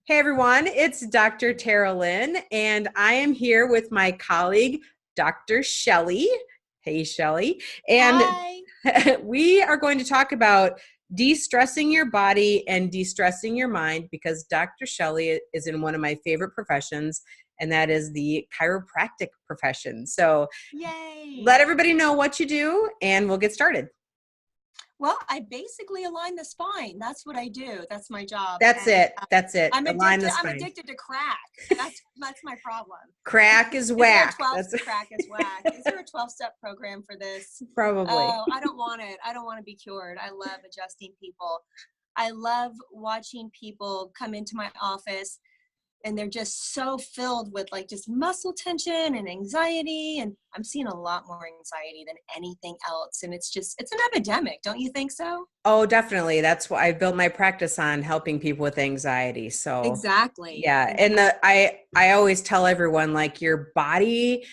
Hey everyone, it's Dr. Tara Lynn, and I am here with my colleague, Dr. Shelley. Hey, Shelley. And Hi. we are going to talk about de-stressing your body and de-stressing your mind because Dr. Shelley is in one of my favorite professions, and that is the chiropractic profession. So Yay. let everybody know what you do, and we'll get started. Well, I basically align the spine. That's what I do. That's my job. That's And it. That's it. I'm Align addicted. the I'm spine. addicted to crack. That's my problem. Crack is Is there a whack. 12 That's crack is whack? Is there a 12-step program for this? probably. Oh, I don't want it. I don't want to be cured. I love adjusting people. I love watching people come into my office and they're just so filled with like just muscle tension and anxiety, and I'm seeing a lot more anxiety than anything else, and it's an epidemic. Don't you think so? Oh, definitely. That's what I built my practice on, helping people with anxiety. So, Exactly. yeah. And I always tell everyone, like, your body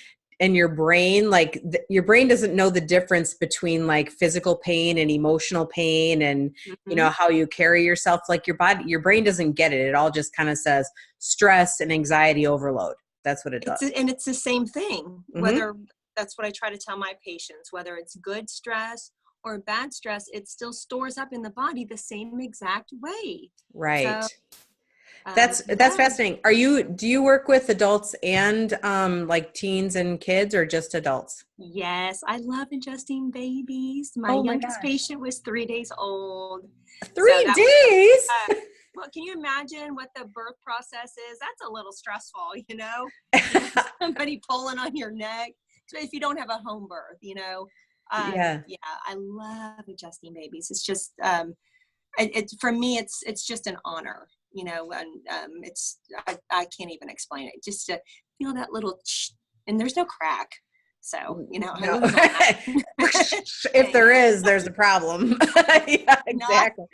and your brain, like your brain doesn't know the difference between like physical pain and emotional pain and, Mhm. how you carry yourself. Like your brain doesn't get it. It all just kind of says stress and anxiety overload. That's what it does. It's the same thing, Hmm. whether that's what I try to tell my patients, whether it's good stress or bad stress, it still stores up in the body the same exact way. Right. So, That's yeah. fascinating. Do you work with adults and like teens and kids or just adults? Yes, I love adjusting babies. My Oh my youngest gosh. patient was 3 days old. So 3 that was days? well, can you imagine what the birth process is? That's a little stressful, you know, somebody pulling on your neck, so if you don't have a home birth, Yeah. yeah, I love adjusting babies. It's just, for me, it's just an honor, and I can't even explain it. Just to feel that little, and there's no crack. So, I No. lose all that. If Dang there it. is, there's a problem. Yeah, Not exactly.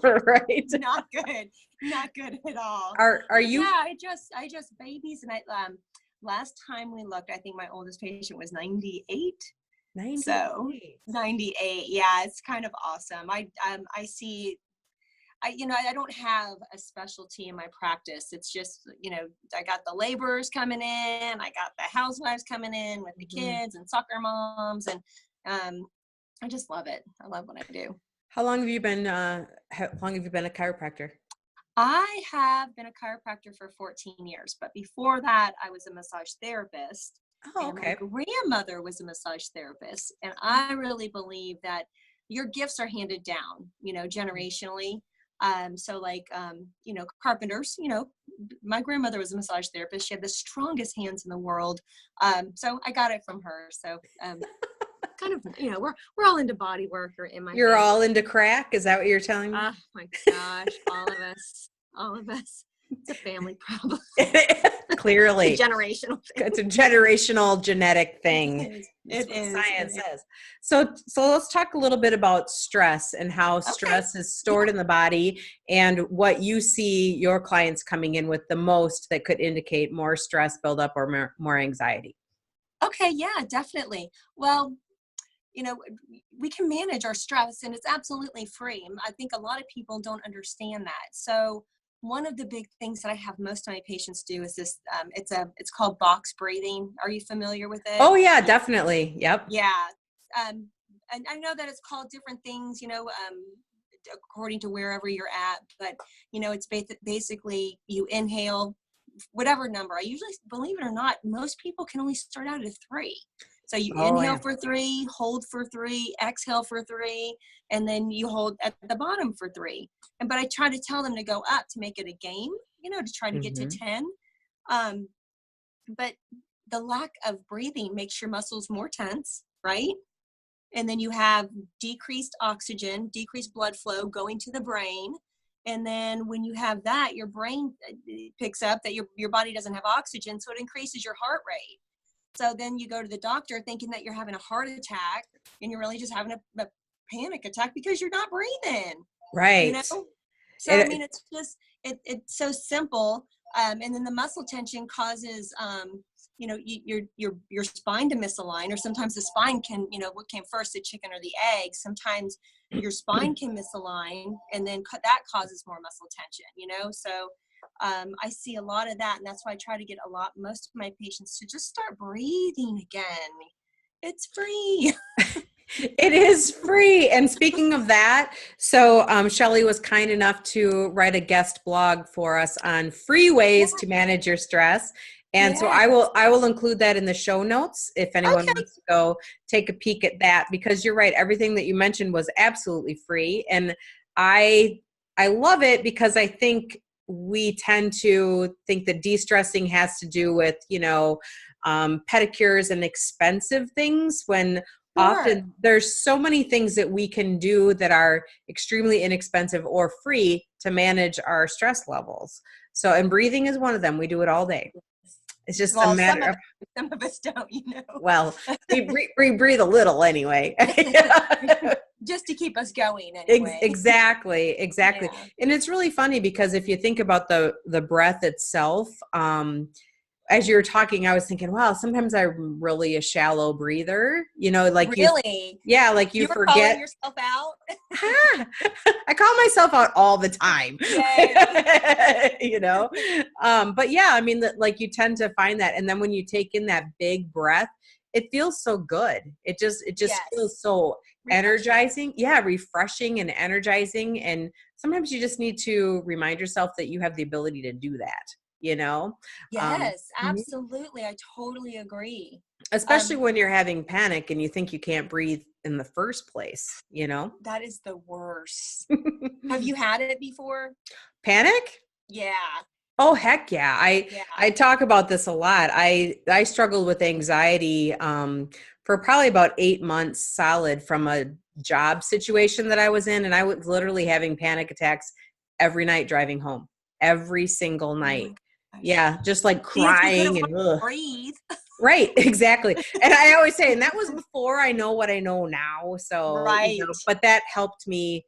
Right. not good. Not good at all. Are But you yeah, I just babies, and last time we looked, I think my oldest patient was 98. So 98? 98. Yeah, it's kind of awesome. I see I don't have a specialty in my practice. It's just, I got the laborers coming in, I got the housewives coming in with the Mhm. kids and soccer moms, and I just love it. I love what I do. How long have you been a chiropractor? I have been a chiropractor for 14 years, but before that, I was a massage therapist, Oh, and my okay. grandmother was a massage therapist. And Oh. I really believe that your gifts are handed down, generationally. So like, carpenters, my grandmother was a massage therapist. She had the strongest hands in the world. So I got it from her. So, kind of, we're all into body work or in my You're all family. into crack? Is that what you're telling me? Oh my gosh, all of us. It's a family problem. It's Clearly. a generational thing. It's a generational genetic thing. It is. That's It what is. It science is. says. So let's talk a little bit about stress and how Okay. stress is Yeah. stored in the body and what you see your clients coming in with the most that could indicate more stress buildup or more anxiety. Okay. Yeah, definitely. Well, you know, we can manage our stress, and it's absolutely free. I think a lot of people don't understand that. So one of the big things that I have most of my patients do is this. It's called box breathing. Are you familiar with it? Oh yeah, definitely. Yep. Yeah. And I know that it's called different things, according to wherever you're at, but it's basically you inhale whatever number. I usually, believe it or not, most people can only start out at 3. So you Oh inhale yeah. for 3, hold for 3, exhale for 3, and then you hold at the bottom for 3. But I try to tell them to go up to make it a game, to try to get to Hmm. 10. Um, but the lack of breathing makes your muscles more tense, right? And then you have decreased oxygen, decreased blood flow going to the brain. And then when you have that, your brain picks up that your body doesn't have oxygen, so it increases your heart rate. So then you go to the doctor thinking that you're having a heart attack, and you're really just having a panic attack because you're not breathing, you know? Right. So, I mean, It, it's just, it's so simple. And then the muscle tension causes, your spine to misalign, or sometimes the spine can, what came first, the chicken or the egg? Sometimes your spine can misalign, and then that causes more muscle tension, So I see a lot of that, and that's why I try to get most of my patients to just start breathing again. It's free. It is free. And speaking of that, so Shelley was kind enough to write a guest blog for us on free ways Yeah. to manage your stress. And so Yes. I will include that in the show notes if anyone Okay. wants to go take a peek at that, because you're right, everything that you mentioned was absolutely free. And I love it because I think we tend to think that de-stressing has to do with, pedicures and expensive things, when Sure. often there's so many things that we can do that are extremely inexpensive or free to manage our stress levels. So, and breathing is one of them. We do it all day. It's just a Well, matter of, some of us don't, well, we breathe a little anyway. Just to keep us going anyway. Exactly. Yeah. And it's really funny because if you think about the breath itself, as you were talking, I was thinking, wow, sometimes I'm really a shallow breather, like Really? like you You were calling forget. yourself out? I call myself out all the time. Yay. But yeah, I mean, like you tend to find that. And then when you take in that big breath, it feels so good. It just feels Yes. so Refreshing. energizing. Yeah, refreshing and energizing. And sometimes you just need to remind yourself that you have the ability to do that. Yes, Mhm. absolutely. I totally agree. Especially when you're having panic and you think you can't breathe in the first place. That is the worst. Have you had it before? Panic? Yeah. Oh, heck yeah. Yeah. I talk about this a lot. I struggled with anxiety for probably about 8 months solid from a job situation that I was in. And I was literally having panic attacks every night driving home, every single Oh night. my gosh. Yeah, just like See, if you could crying have and ugh. breathe. Right, exactly. And I always say, and that was before I know what I know now. So, Right. but that helped me,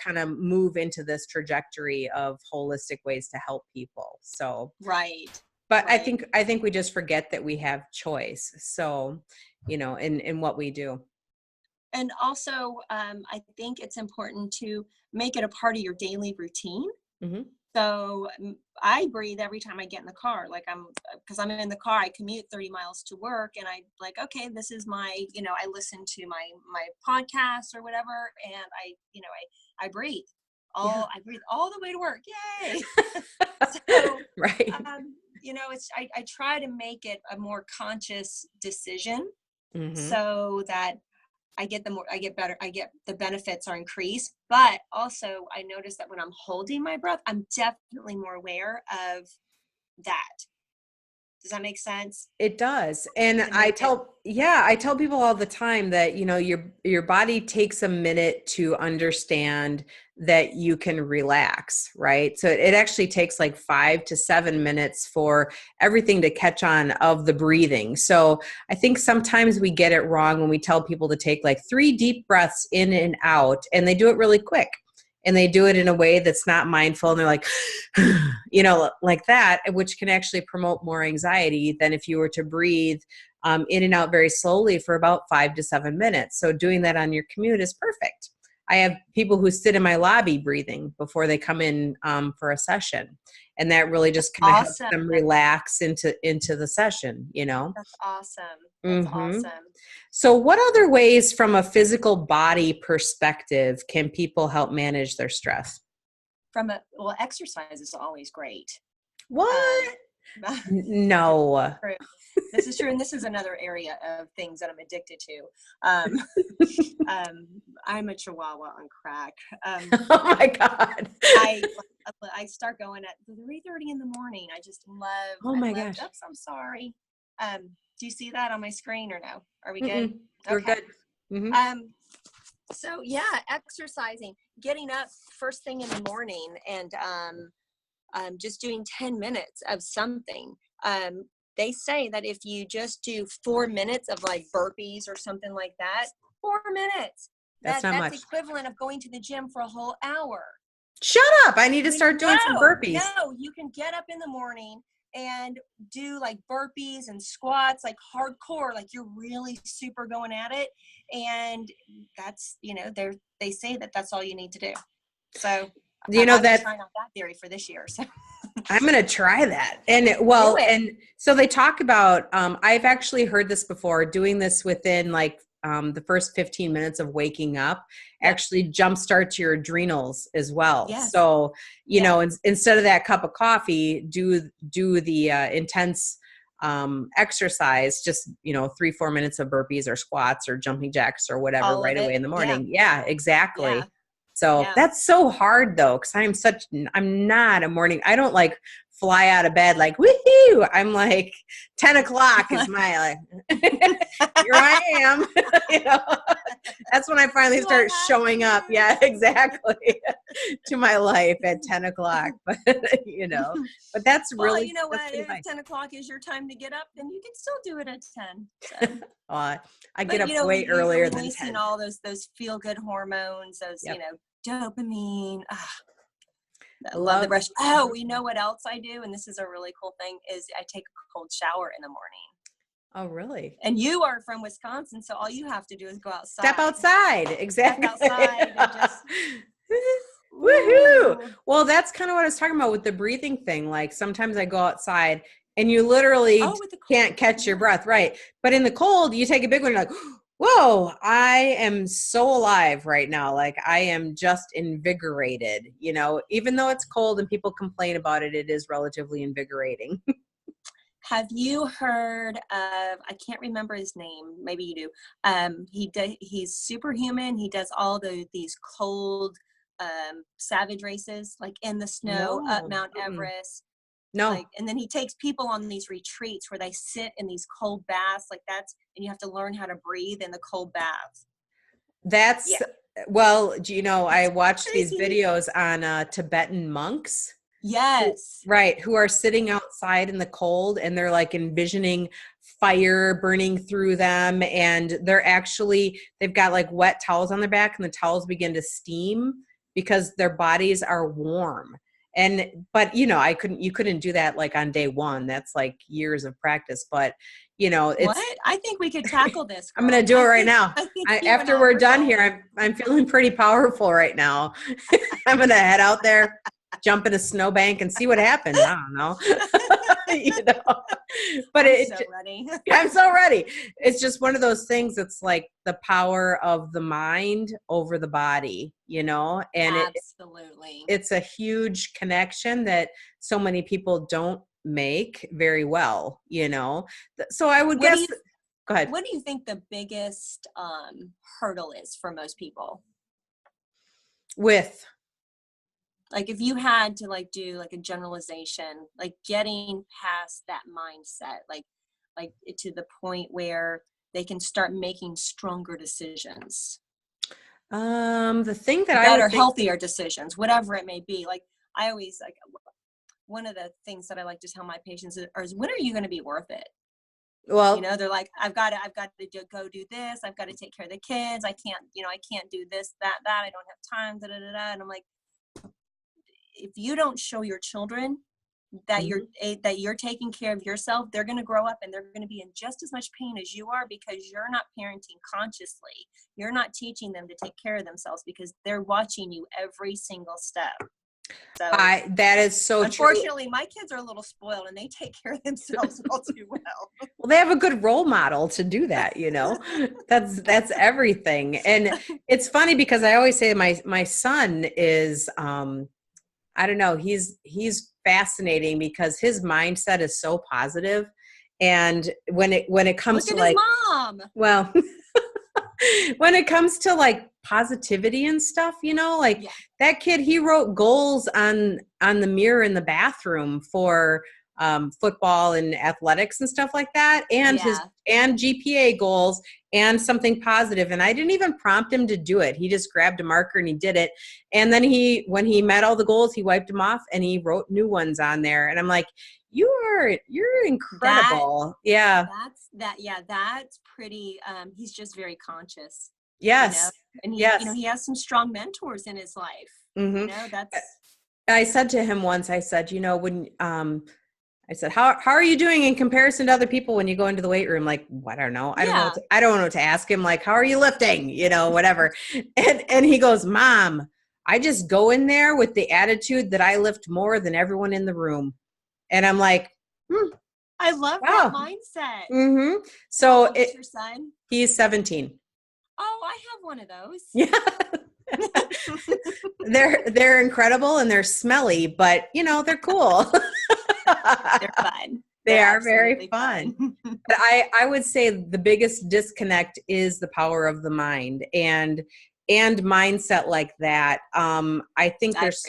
kind of move into this trajectory of holistic ways to help people. So, Right. but Right. I think we just forget that we have choice. So, in what we do. And also, I think it's important to make it a part of your daily routine. Hmm. So I breathe every time I get in the car. Like because I'm in the car, I commute 30 miles to work, and I like, okay, this is my, I listen to my podcast or whatever, and I breathe. Yeah. I breathe all the way to work. Yay! So, Right. I try to make it a more conscious decision Hmm. so that I get better, I get the benefits are increased, but also I notice that when I'm holding my breath, I'm definitely more aware of that. Does that make sense? It does. And To make it I tell people all the time that, your body takes a minute to understand that you can relax, right? So it actually takes like 5 to 7 minutes for everything to catch on of the breathing. So I think sometimes we get it wrong when we tell people to take like 3 deep breaths in and out, and they do it really quick. And they do it in a way that's not mindful. And they're like, like that, which can actually promote more anxiety than if you were to breathe in and out very slowly for about 5 to 7 minutes. So doing that on your commute is perfect. I have people who sit in my lobby breathing before they come in for a session. And that really just kind of helps awesome. them relax into the session. That's awesome. That's Hmm. awesome. So what other ways from a physical body perspective can people help manage their stress? Exercise is always great. What? This is No. true. This is true, and this is another area of things that I'm addicted to. Um, I'm a chihuahua on crack. Oh my God. I start going at 3:30 in the morning. Oh I my love. gosh. Oops, I'm sorry. Do you see that on my screen or no? Are we good? Mm-mm. We're Okay. good. Hmm. So yeah, exercising, getting up first thing in the morning, and just doing 10 minutes of something. They say that if you just do 4 minutes of like burpees or something like that, 4 minutes, That's not that's much. equivalent of going to the gym for a whole hour. Shut up. I need to start doing some burpees. No, you can get up in the morning and do like burpees and squats, like hardcore, like you're really super going at it. And that's, they say that that's all you need to do. So I've been That trying out that theory for this year. So I'm going to try that. And Do it. and so they talk about, I've actually heard this before, doing this within like the first 15 minutes of waking up actually jumpstarts your adrenals as well. Yes. So, you know, instead of that cup of coffee, do the intense exercise, just, you know, 3-4 minutes of burpees or squats or jumping jacks or whatever All right of away it. in the morning. Yeah, exactly. Yeah. So that's so hard though, because I'm not a morning, I don't like fly out of bed like, woohoo. I'm like 10 o'clock is my, like, here I am. You know, that's when I finally start showing up. Yeah, exactly. To my life at 10 o'clock. But, you know, but that's really, well, you know what, if nice. 10 o'clock is your time to get up, then you can still do it at 10. So. I get up way earlier than 10. Releasing all those feel-good hormones, those, you know, dopamine. I love the brush. Oh, you know what else I do? And this is a really cool thing is I take a cold shower in the morning. Oh, really? And you are from Wisconsin, so all you have to do is go outside. Step outside. Exactly. Step outside and just woohoo. Well, that's kind of what I was talking about with the breathing thing. Like sometimes I go outside and you literally can't catch your breath. Right. But in the cold, you take a big one, you're like, whoa, I am so alive right now. Like I am just invigorated, you know, even though it's cold and people complain about it, it is relatively invigorating. Have you heard of, I can't remember his name. Maybe you do. He's superhuman. He does all these cold, savage races, like in the snow, up Mount Everest. No. Like, and then he takes people on these retreats where they sit in these cold baths, and you have to learn how to breathe in the cold baths. Well, do you know, I watched these videos on Tibetan monks. Yes. Who are sitting outside in the cold and they're like envisioning fire burning through them. And they've got like wet towels on their back and the towels begin to steam because their bodies are warm. But you know, you couldn't do that like on day one. That's like years of practice, but you know, I think we could tackle this. Girl. I'm going to do it right now. After we're done here, I'm feeling pretty powerful right now. I'm going to head out there, jump in a snowbank and see what happens. I don't know. You know, but I'm so ready. It's just one of those things. It's like the power of the mind over the body, you know, and absolutely. It's a huge connection that so many people don't make very well, you know? So I would guess, go ahead. What do you think the biggest hurdle is for most people? Like if you had to like do like a generalization, like getting past that mindset, like to the point where they can start making stronger decisions. The thing that better, healthier decisions, whatever it may be. Like I always like one of the things that I like to tell my patients is when are you going to be worth it? Well, you know, they're like, I've got to go do this. I've got to take care of the kids. I can't do this, that. I don't have time. And I'm like, if you don't show your children that you're taking care of yourself, they're going to grow up and they're going to be in just as much pain as you are because you're not parenting consciously. You're not teaching them to take care of themselves because they're watching you every single step. So that is so unfortunately, true. My kids are a little spoiled and they take care of themselves all too well. Well, they have a good role model to do that, you know. That's everything. And it's funny because I always say my son is I don't know, he's fascinating because his mindset is so positive. And when it comes to like mom. Well, when it comes to like positivity and stuff, you know, like that kid, he wrote goals on the mirror in the bathroom for football and athletics and stuff like that, and and GPA goals and something positive. And I didn't even prompt him to do it. He just grabbed a marker and he did it. And then when he met all the goals, he wiped them off and he wrote new ones on there. And I'm like, you're incredible. That's pretty. He's just very conscious. Yes. You know? And he has some strong mentors in his life. Mm-hmm. You know, I said to him once, I said, you know, when, I said, how are you doing in comparison to other people when you go into the weight room? Like, I don't know. I don't know what to ask him. Like, how are you lifting? You know, whatever. And he goes, Mom, I just go in there with the attitude that I lift more than everyone in the room. And I'm like, I love that mindset. Mm-hmm. So how old is your son? He's 17. Oh, I have one of those. Yeah. They're incredible and they're smelly, but they're cool. They're fun. They are very fun. But I would say the biggest disconnect is the power of the mind and mindset like that. I think there's,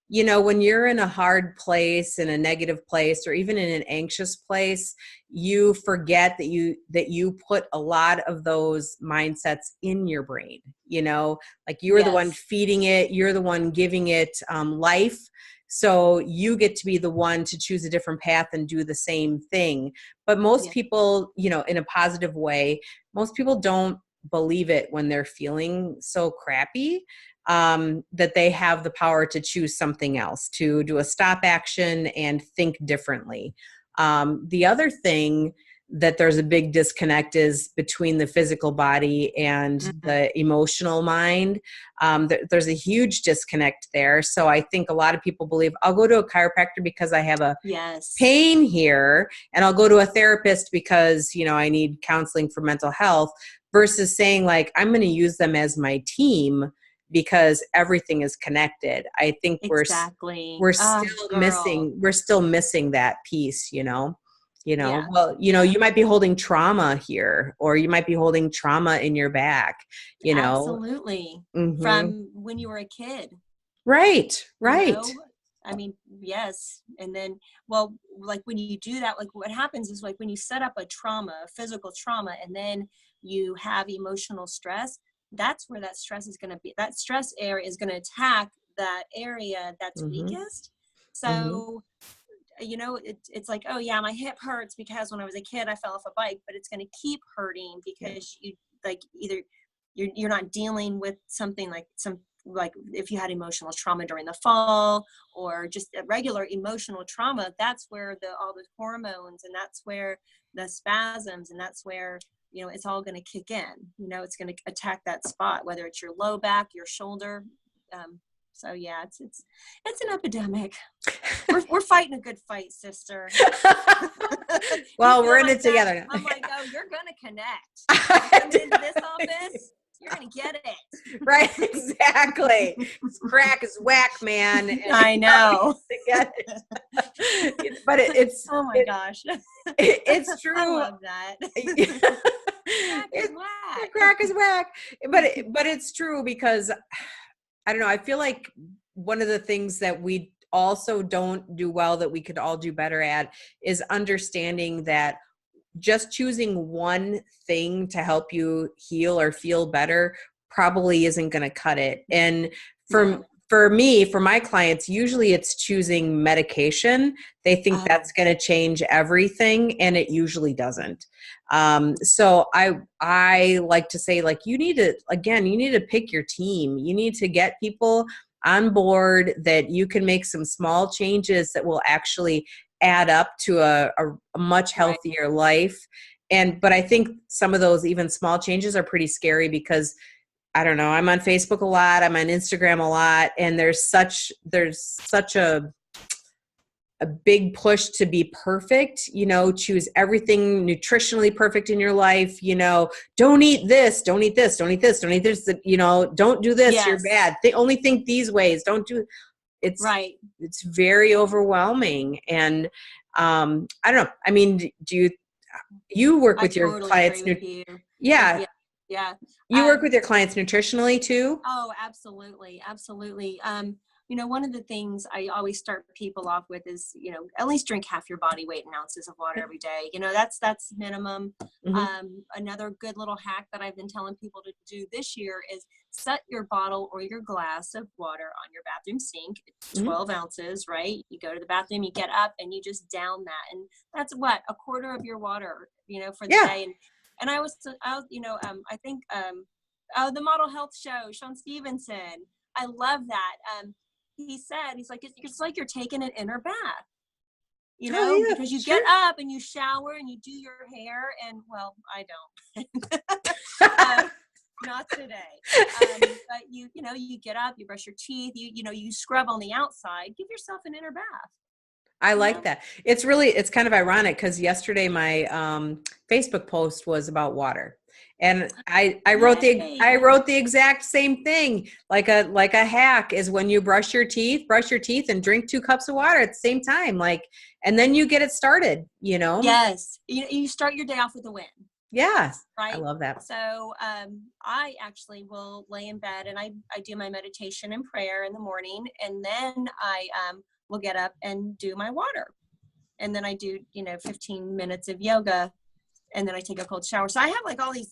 when you're in a hard place, in a negative place, or even in an anxious place, you forget that you put a lot of those mindsets in your brain, like you're the one feeding it, you're the one giving it life. So you get to be the one to choose a different path and do the same thing. But most people, in a positive way, most people don't believe it when they're feeling so crappy, that they have the power to choose something else, to do a stop action and think differently. The other thing that there's a big disconnect is between the physical body and the emotional mind. There's a huge disconnect there. So I think a lot of people believe I'll go to a chiropractor because I have a pain here, and I'll go to a therapist because, I need counseling for mental health, versus saying like, I'm going to use them as my team because everything is connected. I think we're still missing that piece, you might be holding trauma here, or you might be holding trauma in your back, Absolutely. From when you were a kid. Right. I mean, yes. And then, well, like when you do that, like what happens is like when you set up a physical trauma, and then you have emotional stress, that's where that stress is going to be. That stress area is going to attack that area that's weakest. So, it's like, oh yeah, my hip hurts because when I was a kid, I fell off a bike, but it's going to keep hurting because you like either you're not dealing with something like if you had emotional trauma during the fall, or just a regular emotional trauma, that's where all the hormones, and that's where the spasms, and that's where it's all going to kick in. It's going to attack that spot, whether it's your low back, your shoulder. So yeah, it's an epidemic. We're fighting a good fight, sister. Well, we're in it together. I'm like, oh, you're going to connect. Come into this office, you're going to get it. Right, exactly. It's crack is whack, man. I know. But it's oh my gosh. It's true. I love that. Crack is whack. But it's true, because I don't know, I feel like one of the things that we also don't do well, that we could all do better at, is understanding that just choosing one thing to help you heal or feel better probably isn't going to cut it. And for me, for my clients, usually it's choosing medication. They think that's going to change everything, and it usually doesn't. So I like to say, like, you need to pick your team. You need to get people on board that you can make some small changes that will actually add up to a much healthier life. But I think some of those even small changes are pretty scary, because I don't know, I'm on Facebook a lot, I'm on Instagram a lot, and there's such a big push to be perfect, choose everything nutritionally perfect in your life, don't eat this, don't eat this, don't eat this, don't eat this, don't do this, you're bad. They only think these ways, don't do it's right. It's very overwhelming. And I don't know. I mean, do you work with your clients? Yeah. Yeah. You work with your clients nutritionally too? Oh, absolutely. Absolutely. One of the things I always start people off with is, at least drink half your body weight in ounces of water every day. That's minimum. Another good little hack that I've been telling people to do this year is set your bottle or your glass of water on your bathroom sink. It's 12 ounces, right? You go to the bathroom, you get up, and you just down that. And that's a quarter of your water, for the day. And I think, the Model Health Show, Sean Stevenson, I love that. He said, he's like, it's like you're taking an inner bath, because you get up and you shower and you do your hair, and well, I don't. not today. But you get up, you brush your teeth, you scrub on the outside, give yourself an inner bath. I like that. It's kind of ironic because yesterday my Facebook post was about water. And I wrote the exact same thing. Like a hack is when you brush your teeth and drink 2 cups of water at the same time. And then you get it started, Yes. You start your day off with a win. Yes. Right. I love that. So I actually will lay in bed and I do my meditation and prayer in the morning. And then I will get up and do my water. And then I do, 15 minutes of yoga. And then I take a cold shower. So I have all these,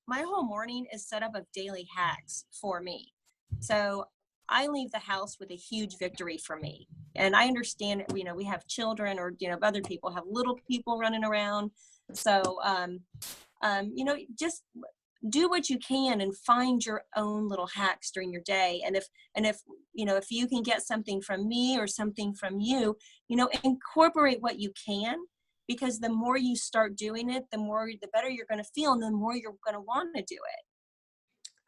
my whole morning is set up of daily hacks for me. So I leave the house with a huge victory for me. And I understand, we have children or, other people have little people running around. So, just do what you can and find your own little hacks during your day. And if you can get something from me or something from you, incorporate what you can. Because the more you start doing it, the better you're going to feel, and the more you're going to want to do it.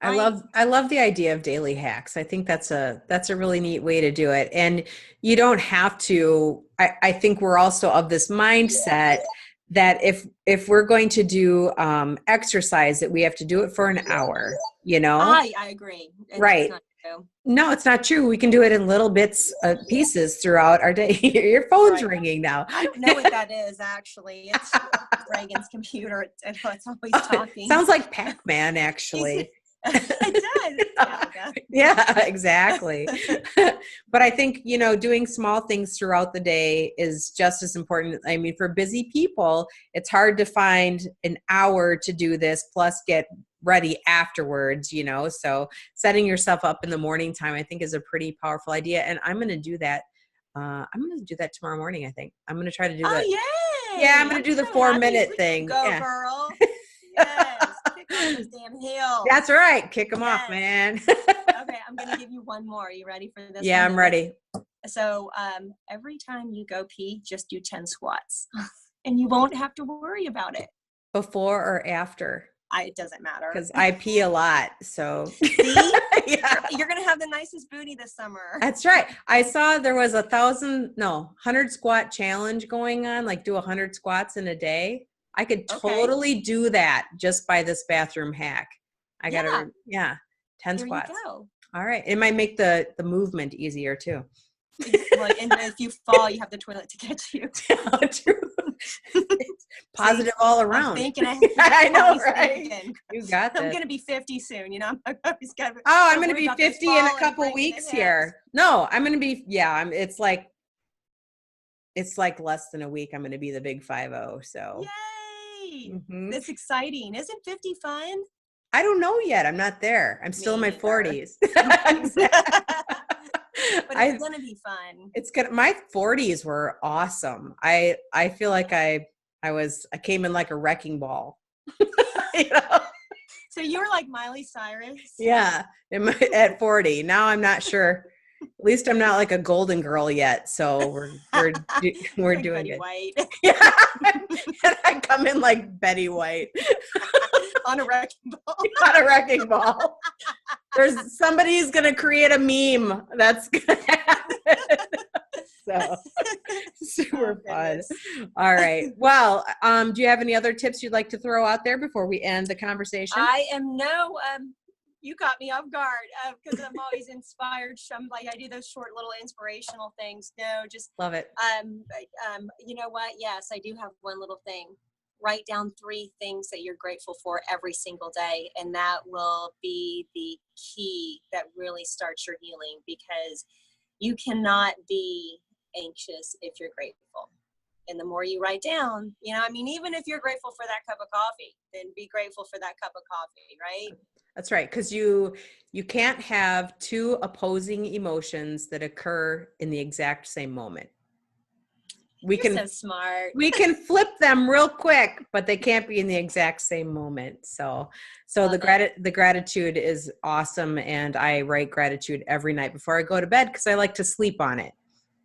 Right? I love the idea of daily hacks. I think that's a really neat way to do it. And you don't have to, I think we're also of this mindset that if we're going to do exercise, that we have to do it for an hour, I agree. And right. No, it's not true. We can do it in little bits, pieces throughout our day. Your phone's ringing now. I don't know what that is, actually. It's Reagan's computer. It's always talking. Sounds like Pac-Man, actually. It does. Yeah, exactly. But I think, doing small things throughout the day is just as important. I mean, for busy people, it's hard to find an hour to do this plus get ready afterwards, so setting yourself up in the morning time, I think, is a pretty powerful idea. And I'm going to do that. I'm going to do that tomorrow morning. I think I'm going to try to do that. Oh, yay. Yeah. I'm going to do the 4-minute thing. Go, yeah. Girl. Yes. Kick off those damn heels. That's right. Kick them off, man. Okay. I'm going to give you one more. Are you ready for this? Yeah, I'm ready. So, every time you go pee, just do 10 squats and you won't have to worry about it. Before or after? It doesn't matter. Because I pee a lot. So see, yeah. You're going to have the nicest booty this summer. That's right. I saw there was 100 squat challenge going on, do 100 squats in a day. I could totally do that just by this bathroom hack. I got to, 10 squats. You go. All right. It might make the movement easier too. And if you fall, you have the toilet to catch you. It's positive all around. I'm thinking I know, right? You got this. I'm going to be 50 soon. I'm going to be 50 in a couple weeks here. No, I'm going to be, it's less than a week. I'm going to be the big 50. So. Yay. Mm-hmm. That's exciting. Isn't 50 fun? I don't know yet. I'm not there. I'm still in my 40s. But it's going to be fun. It's good. My 40s were awesome. I feel like I came in like a wrecking ball. So you were like Miley Cyrus? Yeah. At 40. Now I'm not sure. At least I'm not like a golden girl yet. So we're doing Betty good. White. Yeah. And I come in like Betty White. On a wrecking ball. On a wrecking ball. Somebody's going to create a meme that's going to happen. So super fun. All right. Well, do you have any other tips you'd like to throw out there before we end the conversation? You caught me off guard because I'm always inspired. I do those short little inspirational things. No, just love it. You know what? Yes, I do have one little thing. Write down 3 things that you're grateful for every single day. And that will be the key that really starts your healing, because you cannot be anxious if you're grateful. And the more you write down, even if you're grateful for that cup of coffee, then be grateful for that cup of coffee, right? That's right. Because you can't have 2 opposing emotions that occur in the exact same moment. You're so smart. We can flip them real quick, but they can't be in the exact same moment. So the gratitude is awesome. And I write gratitude every night before I go to bed because I like to sleep on it.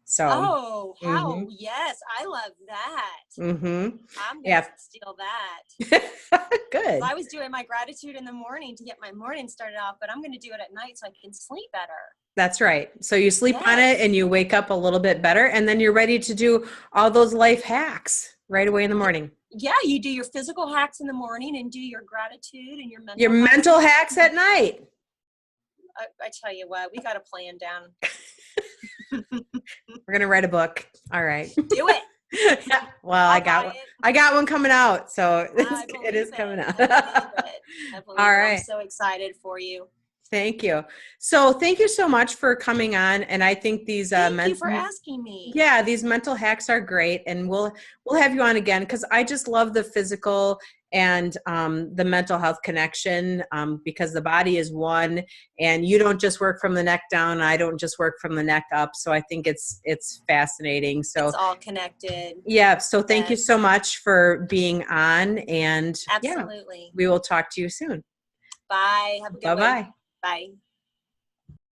So, Oh, mm-hmm, how? Yes, I love that. mm-hmm. I'm going to Yeah. steal that. Because Good. I was doing my gratitude in the morning to get my morning started off, but I'm going to do it at night so I can sleep better. That's right. So you sleep on it Yes. and you wake up a little bit better, and then you're ready to do all those life hacks right away in the morning. Yeah, you do your physical hacks in the morning and do your gratitude and your Your mental hacks. mental hacks at night. I tell you what, we got a plan down. We're going to write a book. All right. Do it. Yeah. Well, I'll buy it. I got one coming out, so I it is believe coming it. out. I believe it. I believe All it. I'm right. so excited for you. Thank you. So thank you so much for coming on. And I think these Thank you for asking me. yeah, these mental hacks are great, and we'll have you on again, because I just love the physical and the mental health connection, because the body is one, and you don't just work from the neck down. I don't just work from the neck up. So I think it's fascinating. So It's all connected. yeah. So thank you Yes. so much for being on, and yeah, Absolutely. we will talk to you soon. Bye. Have a good Bye one. bye. Bye.